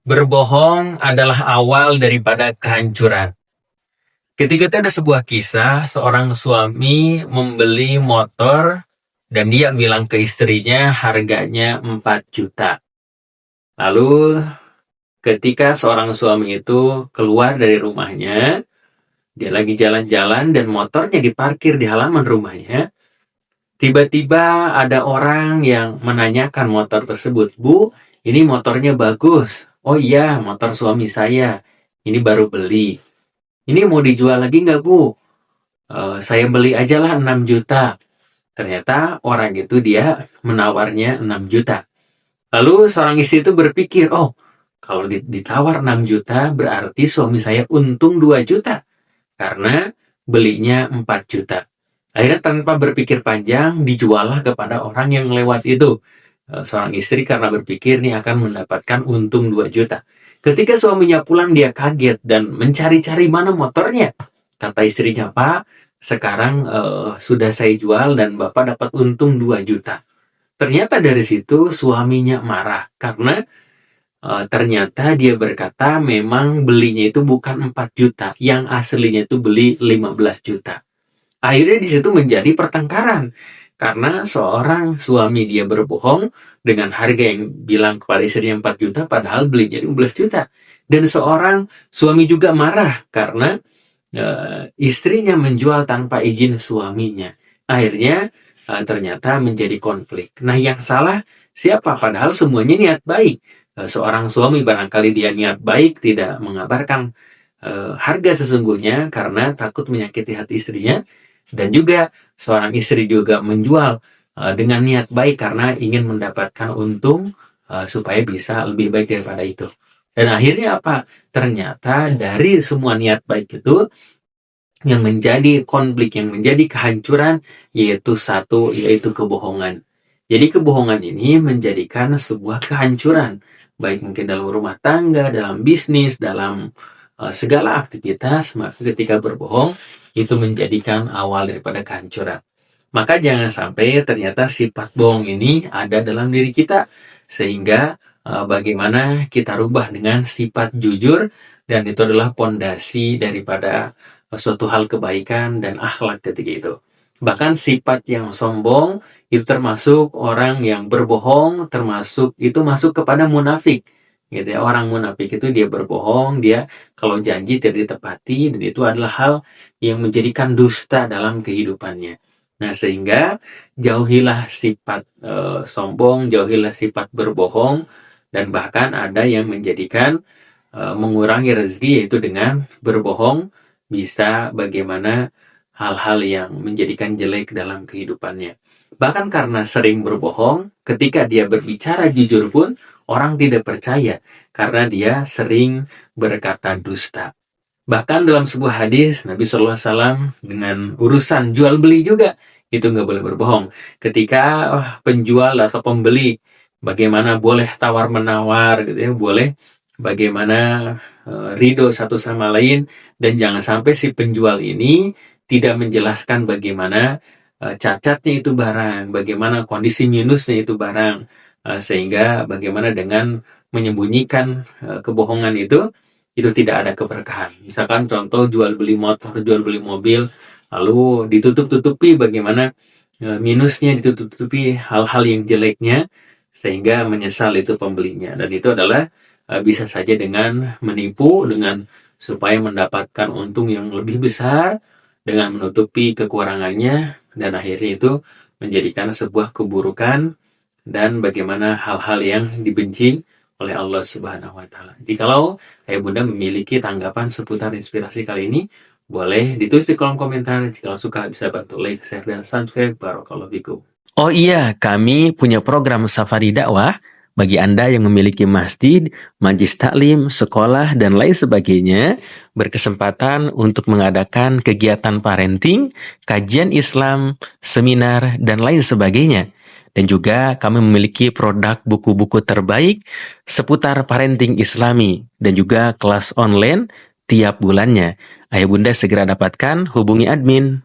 Berbohong adalah awal daripada kehancuran. Ketika itu ada sebuah kisah, seorang suami membeli motor dan dia bilang ke istrinya harganya 4 juta. Lalu ketika seorang suami itu keluar dari rumahnya, dia lagi jalan-jalan dan motornya diparkir di halaman rumahnya. Tiba-tiba ada orang yang menanyakan motor tersebut, "Bu, ini motornya bagus." "Oh iya, motor suami saya. Ini baru beli." "Ini mau dijual lagi nggak, Bu?" Saya beli aja lah 6 juta. Ternyata orang itu dia menawarnya 6 juta. Lalu seorang istri itu berpikir, oh kalau ditawar 6 juta berarti suami saya untung 2 juta. Karena belinya 4 juta. Akhirnya tanpa berpikir panjang dijuallah kepada orang yang lewat itu. Seorang istri karena berpikir nih akan mendapatkan untung 2 juta. Ketika suaminya pulang dia kaget dan mencari-cari mana motornya. Kata istrinya, "Pak, sekarang sudah saya jual dan Bapak dapat untung 2 juta. Ternyata dari situ suaminya marah karena ternyata dia berkata memang belinya itu bukan 4 juta, yang aslinya itu beli 15 juta. Akhirnya di situ menjadi pertengkaran karena seorang suami dia berbohong dengan harga yang bilang kepada istrinya 4 juta padahal belinya 15 juta. Dan seorang suami juga marah karena istrinya menjual tanpa izin suaminya. Akhirnya ternyata menjadi konflik. Nah, yang salah siapa? Padahal semuanya niat baik. Seorang suami barangkali dia niat baik, tidak mengabarkan harga sesungguhnya karena takut menyakiti hati istrinya. Dan juga seorang istri juga menjual dengan niat baik karena ingin mendapatkan untung supaya bisa lebih baik daripada itu. Dan akhirnya apa? Ternyata dari semua niat baik itu yang menjadi konflik, yang menjadi kehancuran yaitu kebohongan. Jadi kebohongan ini menjadikan sebuah kehancuran, baik mungkin dalam rumah tangga, dalam bisnis, dalam segala aktivitas. Maka ketika berbohong itu menjadikan awal daripada kehancuran. Maka jangan sampai ternyata sifat bohong ini ada dalam diri kita, sehingga bagaimana kita rubah dengan sifat jujur, dan itu adalah pondasi daripada suatu hal kebaikan dan akhlak ketika itu. Bahkan sifat yang sombong itu termasuk orang yang berbohong, termasuk itu masuk kepada munafik. Gitu ya. Orang munafik itu dia berbohong, dia kalau janji tidak ditepati, dan itu adalah hal yang menjadikan dusta dalam kehidupannya. Nah, sehingga jauhilah sifat sombong, jauhilah sifat berbohong, dan bahkan ada yang menjadikan mengurangi rezeki yaitu dengan berbohong, bisa bagaimana hal-hal yang menjadikan jelek dalam kehidupannya. Bahkan karena sering berbohong, ketika dia berbicara jujur pun orang tidak percaya karena dia sering berkata dusta. Bahkan dalam sebuah hadis Nabi SAW dengan urusan jual beli juga itu nggak boleh berbohong. Ketika penjual atau pembeli bagaimana boleh tawar menawar gitu ya, boleh bagaimana ridho satu sama lain, dan jangan sampai si penjual ini tidak menjelaskan bagaimana cacatnya itu barang, bagaimana kondisi minusnya itu barang, sehingga bagaimana dengan menyembunyikan kebohongan itu tidak ada keberkahan. Misalkan contoh jual beli motor, jual beli mobil, lalu ditutup-tutupi bagaimana minusnya, ditutup-tutupi hal-hal yang jeleknya, sehingga menyesal itu pembelinya. Dan itu adalah bisa saja dengan menipu, dengan supaya mendapatkan untung yang lebih besar, dengan menutupi kekurangannya, dan akhirnya itu menjadikan sebuah keburukan dan bagaimana hal-hal yang dibenci oleh Allah Subhanahu wa Ta'ala. Jikalau Ayah Bunda memiliki tanggapan seputar inspirasi kali ini, boleh ditulis di kolom komentar. Jika suka bisa bantu like, share, dan subscribe. Barakallahu fikum. Oh iya, kami punya program Safari Dakwah bagi Anda yang memiliki masjid, majlis taklim, sekolah, dan lain sebagainya, berkesempatan untuk mengadakan kegiatan parenting, kajian Islam, seminar, dan lain sebagainya. Dan juga kami memiliki produk buku-buku terbaik seputar parenting Islami dan juga kelas online tiap bulannya. Ayah Bunda segera dapatkan, hubungi admin.